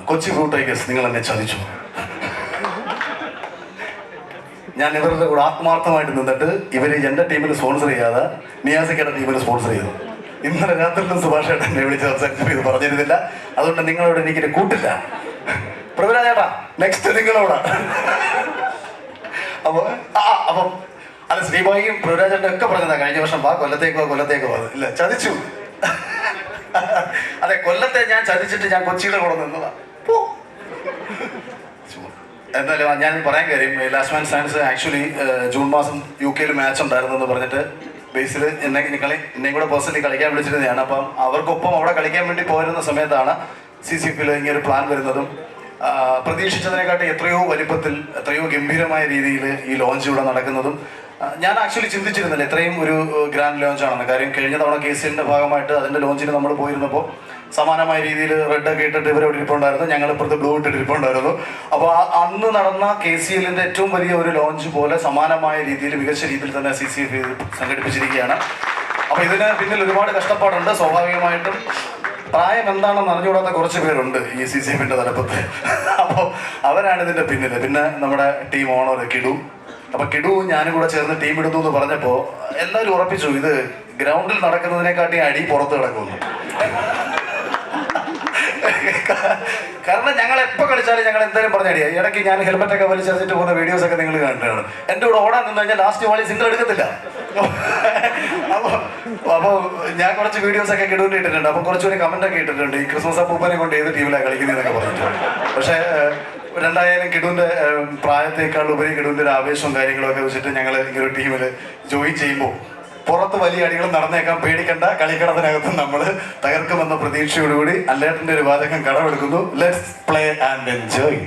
Kochi blue tigers നിങ്ങൾ എന്നെ ചതിച്ചു. ഞാൻ ഇവരുടെ കൂടെ ആത്മാർത്ഥമായിട്ട് നിന്നിട്ട് ഇവർ എൻ്റെ ടീമിൽ സ്പോൺസർ ചെയ്യാതെ നിയാസിക്കയുടെ ടീമിൽ സ്പോൺസർ ചെയ്തു. ഇന്നലെ രാത്രിയിലും സുഭാഷേട്ടൻ എന്നെ വിളിച്ച് സംസാരിച്ചപ്പോൾ ഇത് പറഞ്ഞിരുന്നില്ല. അതുകൊണ്ട് നിങ്ങളോട് എനിക്കിത് കൂട്ടില്ല. പ്രഭുരാജേട്ടാ നെക്സ്റ്റ് നിങ്ങളോടാ. അപ്പം അല്ല, ശ്രീഭായിയും പ്രഭുരാജേട്ടനും ഒക്കെ പറഞ്ഞതാ കഴിഞ്ഞ വർഷം കൊല്ലത്തേക്കോ ഇല്ല ചതിച്ചു. അതെ, കൊല്ലത്തെ ഞാൻ ചതിച്ചിട്ട് ഞാൻ കൊച്ചിയുടെ കൂടെ നിന്നതാ. എന്തായാലും ഞാൻ പറയാൻ കാര്യം, last man stands actually June മാസം UK മാച്ച് ഉണ്ടായിരുന്നു എന്ന് പറഞ്ഞിട്ട് ബേസിൽ എന്നെയും കൂടെ പേഴ്സണലി കളിക്കാൻ വിളിച്ചിരുന്നതാണ്. അപ്പം അവർക്കൊപ്പം അവിടെ കളിക്കാൻ വേണ്ടി പോയിരുന്ന സമയത്താണ് CCFൽ ഇങ്ങനെ ഒരു പ്ലാൻ വരുന്നതും പ്രതീക്ഷിച്ചതിനെക്കാട്ടി എത്രയോ വലിപ്പത്തിൽ എത്രയോ ഗംഭീരമായ രീതിയിൽ ഈ ലോഞ്ച് ഇവിടെ നടക്കുന്നതും ഞാൻ ആക്ച്വലി ചിന്തിച്ചിരുന്നില്ല ഇത്രയും ഒരു ഗ്രാൻഡ് ലോഞ്ചാണെന്ന്. കാര്യം കഴിഞ്ഞ തവണ KCLന്റെ ഭാഗമായിട്ട് അതിൻ്റെ ലോഞ്ചിന് നമ്മൾ പോയിരുന്നപ്പോൾ സമാനമായ രീതിയിൽ റെഡൊക്കെ ഇട്ടിട്ട് ഇവരവിടെ ഇരിപ്പുണ്ടായിരുന്നു, ഞങ്ങൾ ഇപ്പുറത്ത് ബ്ലൂ ഇട്ടിട്ട് ഇരിപ്പുണ്ടായിരുന്നു. അപ്പോൾ അന്ന് നടന്ന KCLന്റെ ഏറ്റവും വലിയ ഒരു ലോഞ്ച് പോലെ സമാനമായ രീതിയിൽ മികച്ച രീതിയിൽ തന്നെ CCF സംഘടിപ്പിച്ചിരിക്കുകയാണ്. അപ്പോൾ ഇതിന് പിന്നിൽ ഒരുപാട് കഷ്ടപ്പാടുണ്ട്. സ്വാഭാവികമായിട്ടും പ്രായം എന്താണെന്ന് അറിഞ്ഞുകൂടാത്ത കുറച്ച് പേരുണ്ട് ഈ CCFന്റെ തലപ്പത്ത്. അപ്പോൾ അവരാണ് ഇതിൻ്റെ പിന്നിൽ. പിന്നെ നമ്മുടെ ടീം ഓണർ കിഡു. അപ്പോൾ കിഡു ഞാനും കൂടെ ചേർന്ന് ടീം ഇടുന്നു എന്ന് പറഞ്ഞപ്പോൾ എല്ലാവരും ഉറപ്പിച്ചു ഇത് ഗ്രൗണ്ടിൽ നടക്കുന്നതിനെക്കാട്ടി അടി പുറത്ത് കിടക്കുന്നു. കാരണം ഞങ്ങൾ എപ്പോൾ കളിച്ചാലും ഞങ്ങൾ എന്തായാലും പറഞ്ഞടിയാ. ഇടയ്ക്ക് ഞാൻ ഹെൽമെറ്റൊക്കെ വലിച്ചെറിഞ്ഞിട്ട് പോകുന്ന വീഡിയോസൊക്കെ നിങ്ങൾ കണ്ടിട്ടാണ്. എൻ്റെ കൂടെ ഓടാൻ നിന്ന് കഴിഞ്ഞാൽ ലാസ്റ്റ് വാളി സിംഗിൾ എടുക്കത്തില്ല. അപ്പോൾ ഞാൻ കുറച്ച് വീഡിയോസൊക്കെ കിടുവിൻ്റെ ഇട്ടിട്ടുണ്ട്. അപ്പോൾ കുറച്ചുകൂടി കമൻറ്റൊക്കെ ഇട്ടിട്ടുണ്ട്, ഈ ക്രിസ്മസ് അപ്പൂപ്പനെ കൊണ്ട് ഏത് ടീമിലാണ് കളിക്കുന്നതെന്നൊക്കെ പറഞ്ഞിട്ടുണ്ട്. പക്ഷേ രണ്ടായാലും കിടുവിൻ്റെ പ്രായത്തേക്കാൾ ഉപരി കിടുവിൻ്റെ ഒരു ആവേശവും കാര്യങ്ങളൊക്കെ വെച്ചിട്ട് ഞങ്ങൾ ഈ ഒരു ടീമിൽ ജോയിൻ ചെയ്യുമ്പോൾ പുറത്ത് വലിയ അടികൾ നടന്നേക്കാൻ പേടിക്കേണ്ട, കളിക്കടത്തിനകത്ത് നമ്മൾ തകർക്കുമെന്ന പ്രതീക്ഷയോടുകൂടി അല്ലേട്ടൻ്റെ ഒരു വാചകം കടമെടുക്കുന്നു. Let's play and enjoy.